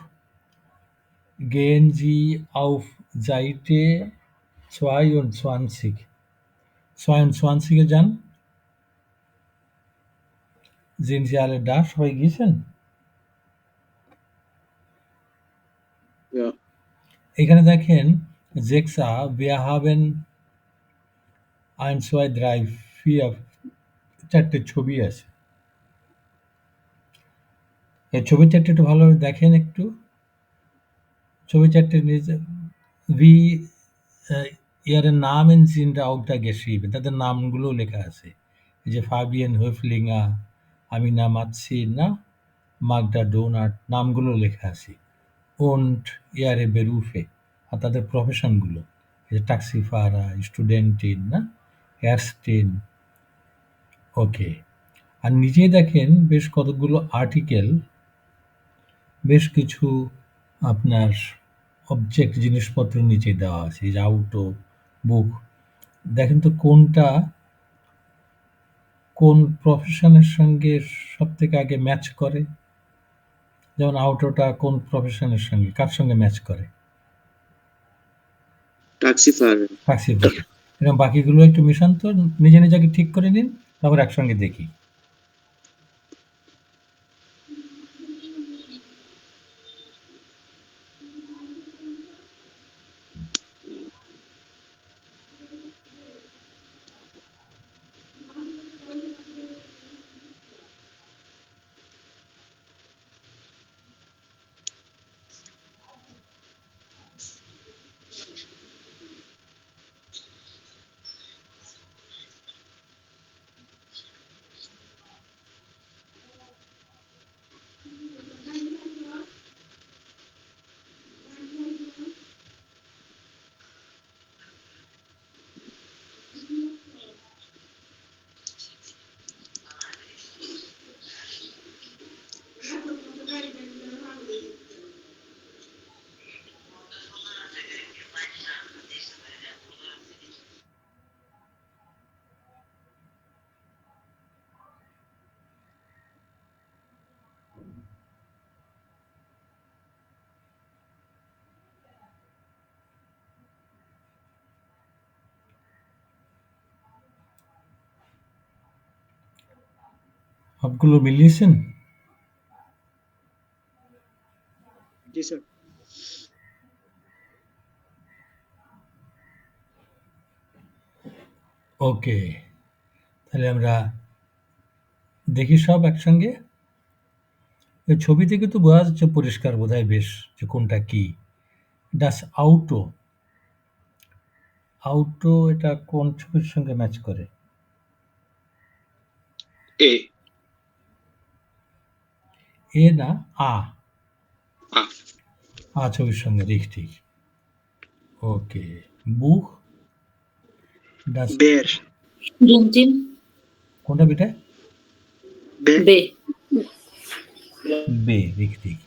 [SPEAKER 1] Gehen Sie auf Seite 22. 22 এ যান। Sind Sie alle da? সবাই গিয়েছেন?
[SPEAKER 8] Ja.
[SPEAKER 1] এখানে দেখেন জেক্সা wir haben 1 2 3 4 চারটে ছবি আছে। এই ছবি চারটে একটু ভালোভাবে দেখেন একটু। ছবি চারটে নিচে wie ihre Namen sind auch da geschrieben. তাদের নামগুলো লেখা আছে। এই যে ফাবিয়ান হোফলিঙ্গার, আমিনা মাতসিন না, মাগদা ডোনাট, নামগুলো লেখা আছে। und ihre Berufe, আর তাদের প্রফেশনগুলো, এই যে ট্যাক্সিফারা, স্টুডেন্টিন না, এয়ারস্টিন। ওকে, আর নিচেই দেখেন বেশ কতগুলো আর্টিকেল, বেশ কিছু আপনার অবজেক্ট জিনিসপত্র নিচে দেওয়া আছে। এই যে আউটো, বুক, দেখেন তো কোনটা কোন প্রফেশনের সঙ্গে সব থেকে আগে ম্যাচ করে। যেমন আউটোটা কোন প্রফেশনের সঙ্গে, কার সঙ্গে ম্যাচ করে?
[SPEAKER 8] Taxifahrer.
[SPEAKER 1] ট্যাক্সিফার। এরকম বাকিগুলো একটু মিশান তো, নিজে নিজেকে ঠিক করে নিন, তারপর একসঙ্গে দেখি। সবগুলো মিলিয়েছেন?
[SPEAKER 3] জি স্যার।
[SPEAKER 1] ওকে, তাহলে আমরা দেখি সব একসঙ্গে। এই ছবি থেকে তো বোঝা যাচ্ছে পরিষ্কার, বোধহয় বেশ, যে কোনটা কি। ডাস আউটো, আউটো এটা কোন ছবির সঙ্গে ম্যাচ করে?
[SPEAKER 9] A.
[SPEAKER 1] এ না, আ।
[SPEAKER 9] A.
[SPEAKER 1] আ ছবির সঙ্গে, ঠিক। ওকে, বুক ডাস
[SPEAKER 3] বের।
[SPEAKER 4] Studentin.
[SPEAKER 1] কোনটা বেটা?
[SPEAKER 4] B.
[SPEAKER 1] বে, ঠিক।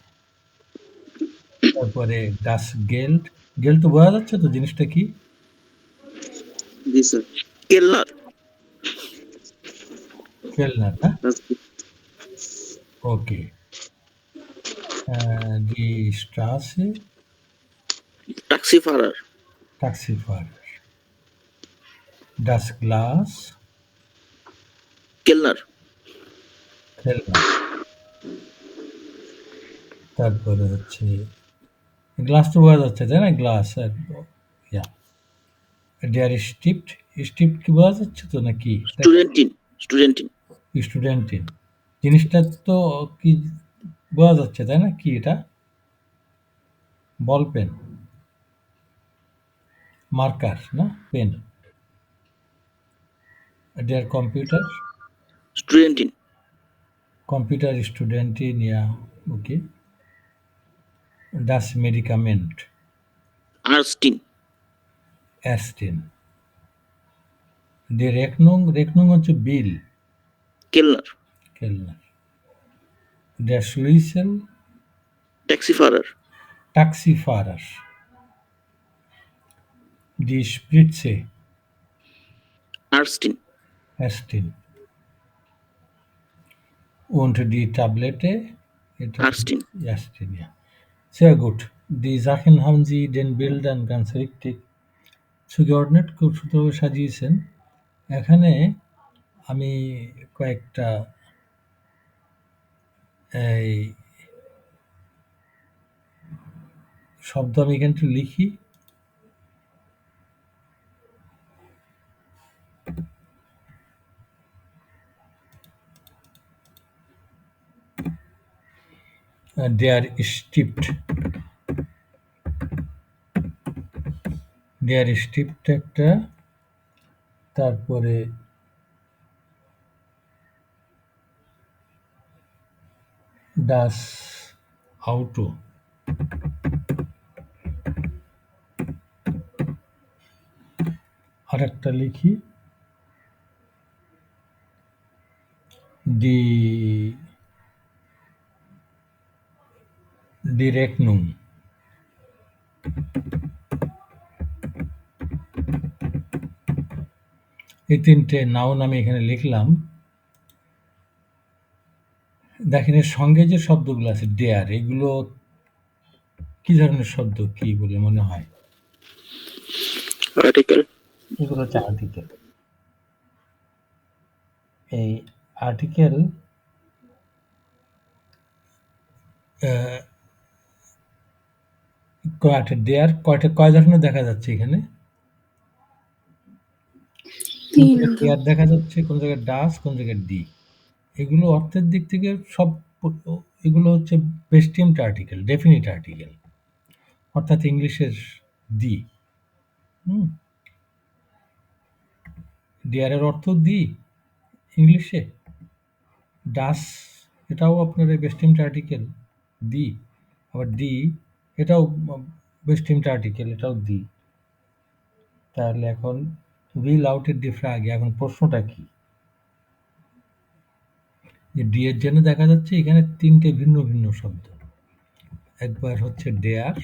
[SPEAKER 1] তারপরে ডাস গেল্ড, গেল্ড তো বোঝা যাচ্ছে তো জিনিসটা কি?
[SPEAKER 8] জি স্যার।
[SPEAKER 2] কেলনার।
[SPEAKER 1] কেলনার না? ওকে, ডি স্ট্রাসে,
[SPEAKER 2] ট্যাক্সিফারার।
[SPEAKER 1] ট্যাক্সিফারার। ডাস গ্লাস,
[SPEAKER 2] কেলনার।
[SPEAKER 1] কেলনার। তারপরে হচ্ছে গ্লাস তো বোঝা যাচ্ছে, তাই না? গ্লাস আর ইয়া। ডেয়ার স্টিপ্ট, স্টিপ্ট কি বোঝা যাচ্ছে তো নাকি?
[SPEAKER 2] স্টুডেন্টিন। স্টুডেন্টিন।
[SPEAKER 1] স্টুডেন্টিন জিনিসটা তো কি বোঝা যাচ্ছে, তাই না? কি এটা? বল পেন, মার্কার না, পেন। ডেয়ার কম্পিউটার,
[SPEAKER 2] স্টুডেন্টিন।
[SPEAKER 1] কম্পিউটার স্টুডেন্টিন, ইয়া, ওকে। ডাস মেডিকামেন্ট,
[SPEAKER 2] আর্স্টিন।
[SPEAKER 1] অ্যাস্টিন। ডে রেকনুং, রেকনুং হচ্ছে bill,
[SPEAKER 2] কেলনার।
[SPEAKER 1] কেলনার। Der Schlüssel,
[SPEAKER 2] Taxifahrer.
[SPEAKER 1] Taxifahrer, die Spritze,
[SPEAKER 2] Arstin.
[SPEAKER 1] und die Tablette,
[SPEAKER 2] Arstin.
[SPEAKER 1] Arstin, ja. Sehr gut. Die Sachen haben Sie den Bildern ganz richtig zugeordnet, খুব সুন্দরভাবে সাজিয়েছেন। এখানে আমি কয়েকটা এই শব্দ আমি এখানে একটু লিখি। Der Stift, der Stift একটা, তারপরে das Auto, আরেকটা লিখি die Rechnung, এই তিনটে নাউন আমি এখানে লিখলাম। দেখেন এর সঙ্গে যে শব্দগুলো আছে ডেয়ার, এগুলো কি ধরনের শব্দ, কি বলে মনে হয়?
[SPEAKER 14] আর্টিকেল।
[SPEAKER 1] এগুলো হচ্ছে আর্টিকেল। এই আর্টিকেল কয়টা ডেয়ার, কয় ধরনের দেখা যাচ্ছে এখানে? ডেয়ার দেখা যাচ্ছে, কোন জায়গায় ডাস, কোন জায়গায় ডি। এগুলো অর্থের দিক থেকে সব এগুলো হচ্ছে বেস্টিমড আর্টিকেল, ডেফিনিট আর্টিকেল, অর্থাৎ ইংলিশের দি। ডিয়ারের অর্থ দি ইংলিশে। ডাস এটাও আপনার বেস্টিমড আর্টিকেল, দি। আবার ডি এটাও বেস্টিমড আর্টিকেল, এটাও দি। তাহলে এখন উইল আউটের ডি ফ্রাগে, এখন প্রশ্নটা কি? যে ডি এর জন্য দেখা যাচ্ছে এখানে তিনটে ভিন্ন ভিন্ন শব্দ। একবার হচ্ছে ডেয়ার,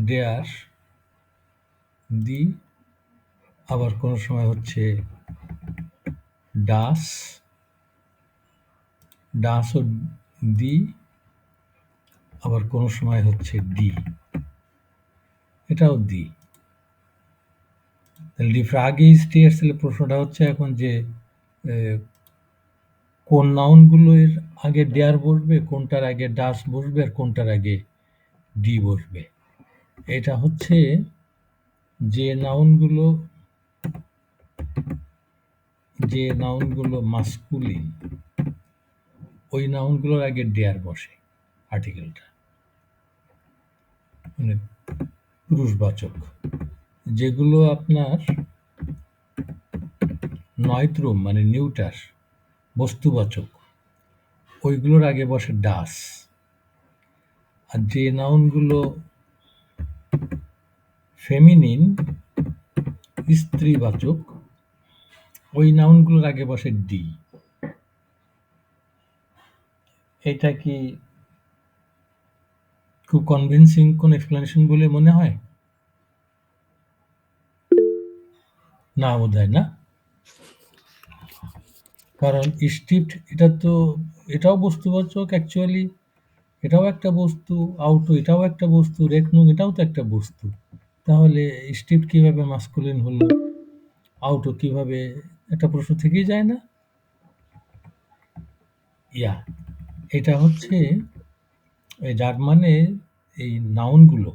[SPEAKER 1] ডেয়ার দি, আবার কোনো সময় হচ্ছে ডাস, ডাসও দি, আবার কোনো সময় হচ্ছে ডি, এটাও দি। তাহলে ডি ফ্রাগে স্টেয়ার্স, তাহলে প্রশ্নটা হচ্ছে এখন যে কোন নাউনগুলোর আগে ডেয়ার বসবে, কোনটার আগে ডাস বসবে, আর কোনটার আগে ডি বসবে। এটা হচ্ছে যে নাউনগুলো মাস্কুলিন, ওই নাউনগুলোর আগে ডেয়ার বসে আর্টিকেলটা, মানে পুরুষবাচক। যেগুলো আপনার নয়ত্রম মানে নিউটার, বস্তুবাচক, ওইগুলোর আগে বসে ডাস। আর যে নাউনগুলো ফেমিনিন, স্ত্রীবাচক, ওই নাউনগুলোর আগে বসে ডি। এটা কি খুব কনভিন্সিং কোন এক্সপ্লেনেশন বলে মনে হয়? না, বোধহয় না। কারণ স্টিফট এটাও বস্তুবাচক, অ্যাকচুয়ালি এটাও একটা বস্তু, আউটো এটাও একটা বস্তু, রেকনুং এটাও তো একটা বস্তু। তাহলে স্টিফট কিভাবে মাস্কুলিন হলো, আউটো কিভাবে, একটা প্রশ্ন থেকেই যায় না? এটা হচ্ছে জার্মানে এই নাউনগুলো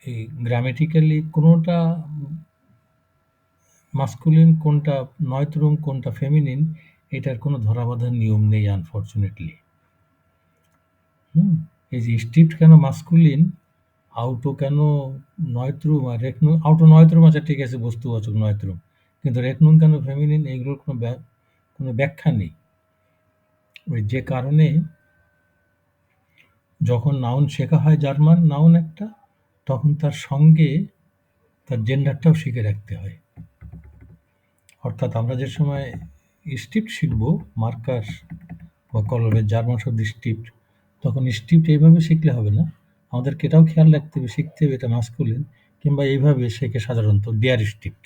[SPEAKER 1] এই গ্রামেটিক্যালি কোনোটা মাস্কুলিন, কোনটা নয়ত্রম, কোনটা ফেমিনিন, এটার কোনো ধরাবাঁধার নিয়ম নেই আনফরচুনেটলি। এই যে স্টিফট কেন মাস্কুলিন, আউটো কেন নয়ত্রম, আর রেকনুং, আউটো নয়ত্রম আছে ঠিক আছে, বস্তুবাচক নয়ত্রম, কিন্তু রেকনুং কেন ফেমিনিন, এইগুলোর কোনো ব্যাখ্যা নেই। ওই যে কারণে যখন নাউন শেখা হয়, জার্মান নাউন একটা, তখন তার সঙ্গে তার জেন্ডারটাও শিখে রাখতে হয়। অর্থাৎ আমরা যে সময় স্টিপ্ট শিখব, মার্কার বা কলমের জার্মান শব্দ স্টিপ্ট, তখন স্টিপ্ট এইভাবে শিখলে হবে না, আমাদেরকে এটাও খেয়াল রাখতে হবে, শিখতে হবে এটা মাস্কুলিন, কিংবা এইভাবে শেখে সাধারণত ডেয়ার স্টিপ্ট।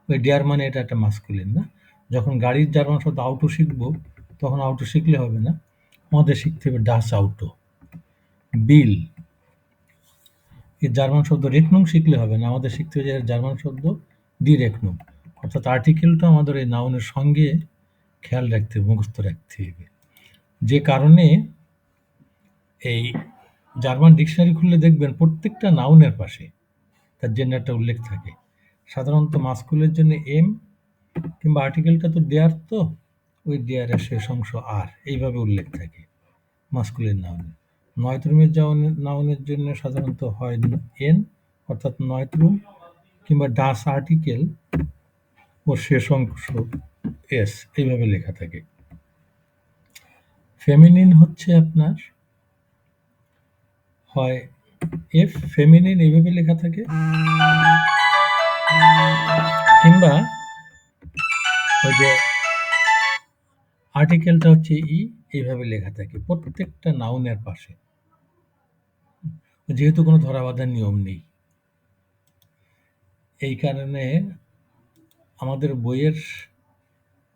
[SPEAKER 1] ওই ডেয়ার মানে এটা একটা মাস্কুলিন না। যখন গাড়ির জার্মান শব্দ আউটো শিখব, তখন আউটো শিখলে হবে না, আমাদের শিখতে হবে ডাস আউটো। বিল এর জার্মান শব্দ রেকনুং শিখলে হবে না, আমাদের শিখতে হবে এর জার্মান শব্দ ডি রেকনুং। অর্থাৎ আর্টিকেলটা আমাদের এই নাউনের সঙ্গে খেয়াল রাখতে হবে, মুখস্থ রাখতে হবে। যে কারণে এই জার্মান ডিকশনারি খুললে দেখবেন প্রত্যেকটা নাউনের পাশে তার জেন্ডারটা উল্লেখ থাকে। সাধারণত মাস্কুলের জন্য এম, কিংবা আর্টিকেলটা তো ডেয়ার, তো ওই ডেয়ারের শেষ অংশ আর, এইভাবে উল্লেখ থাকে মাস্কুলের নাউনে। নয়তরুমের নাউনের জন্য সাধারণত হয় এন, অর্থাৎ নয়তরুম, কিংবা ডাস আর্টিকেল ও শেষ অংশ এস, এইভাবে লেখা থাকে। ফেমিনিন হচ্ছে আপনার হয় এফ, ফেমিনিন এইভাবে লেখা থাকে, কিংবা ওই যে আর্টিকেলটা হচ্ছে ই, এইভাবে লেখা থাকে প্রত্যেকটা নাউনের পাশে, যেহেতু কোনো ধরাবাঁধার নিয়ম নেই। এই কারণে আমাদের বইয়ের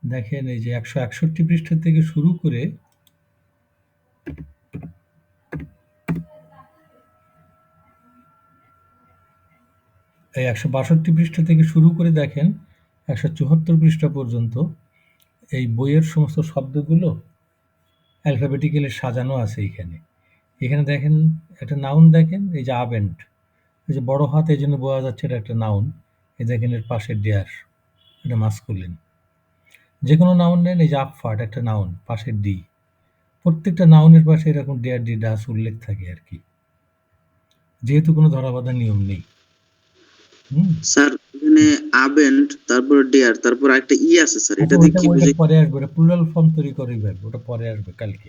[SPEAKER 1] দেখেন এই যে 161 পৃষ্ঠা থেকে শুরু করে এই 162 পৃষ্ঠা থেকে শুরু করে দেখেন 174 পৃষ্ঠা পর্যন্ত এই বইয়ের সমস্ত শব্দগুলো অ্যালফাবেটিক্যালি সাজানো আছে। এখানে দেখেন একটা নাউন, দেখেন এই যে আবেন্ট, এই যে বড় হাত, এই জন্য বোঝা যাচ্ছে এটা একটা নাউন। এই দেখেন এর পাশে ডেয়ার, এটা মাস্কুলিন। যে কোনো নাউন নেন, এই যে আপফার্ট একটা নাউন, পাশে ডি, প্রত্যেকটা নাউনের পাশে এরকম ডেয়ার, ডি, ডাস উল্লেখ থাকে আর কি, যেহেতু কোনো ধরাবাঁধা নিয়ম নেই।
[SPEAKER 8] স্যার এখানে আবেন্ট, তারপর ডেয়ার, তারপর একটা ই আছে স্যার, এটা দিয়ে কি বুঝাই?
[SPEAKER 1] পরে আসবে, এটা প্লুরাল ফর্ম তৈরি করে ফেলবে, ওটা পরে আসবে কালকে।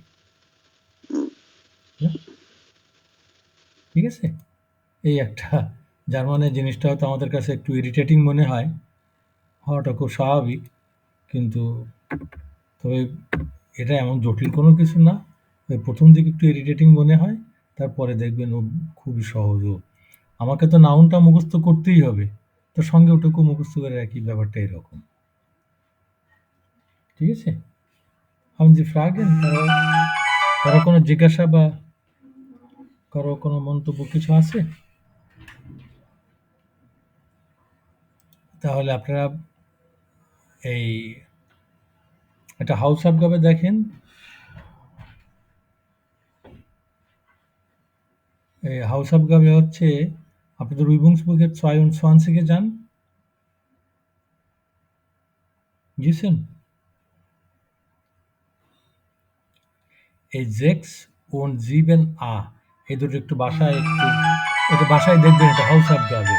[SPEAKER 1] ঠিক আছে, এই একটা জার্মানের জিনিসটা হয়তো আমাদের কাছে একটু ইরিটেটিং মনে হয়, হওয়াটা খুব স্বাভাবিক, কিন্তু তবে এটা এমন জটিল কোনো কিছু না। প্রথম দিকে একটু ইরিটেটিং মনে হয়, তারপরে দেখবেন ও খুবই সহজ। আমাকে তো নাউনটা মুখস্থ করতেই হবে, তো সঙ্গে ওটুকু মুখস্থ করে রাখি, ব্যাপারটা এরকম। ঠিক আছে, আমি যে ফ্রাগেন কারো কোনো জিজ্ঞাসা বা কারো কোনো মন্তব্য কিছু আছে? তাহলে আপনারা এই একটা হাউস আবগাবে দেখেন, এই হাউস আবগাবে হচ্ছে আপনাদের উইবুংসবুকের 22 যান, বুঝছেন? এই জেক্স und sieben a, এই দুটো একটু বাসায় দেখবেন, এটা হাউস আবগাবে।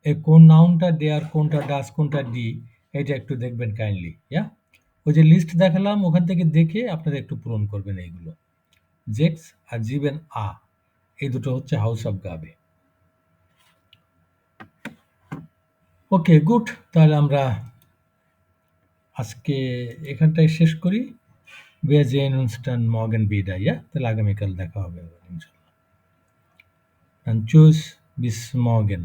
[SPEAKER 1] এই কোন নাউনটা ডেয়ার, কোনটা ডাস, কোনটা ডি, এটা একটু দেখবেন কাইন্ডলি। ওই যে লিস্ট দেখালাম, ওখান থেকে দেখে আপনারা একটু পূরণ করবেন এইগুলো। জেক্স আর জিবেন আ, এই দুটো হচ্ছে হাউস আবগাবে। ওকে, গুড। তাহলে আমরা আজকে এখানটায় শেষ করি। Wir sehen uns dann morgen wieder, ja? তাহলে আগামীকাল দেখা হবে ইনশাআল্লাহ। Dann tschüss, bis morgen.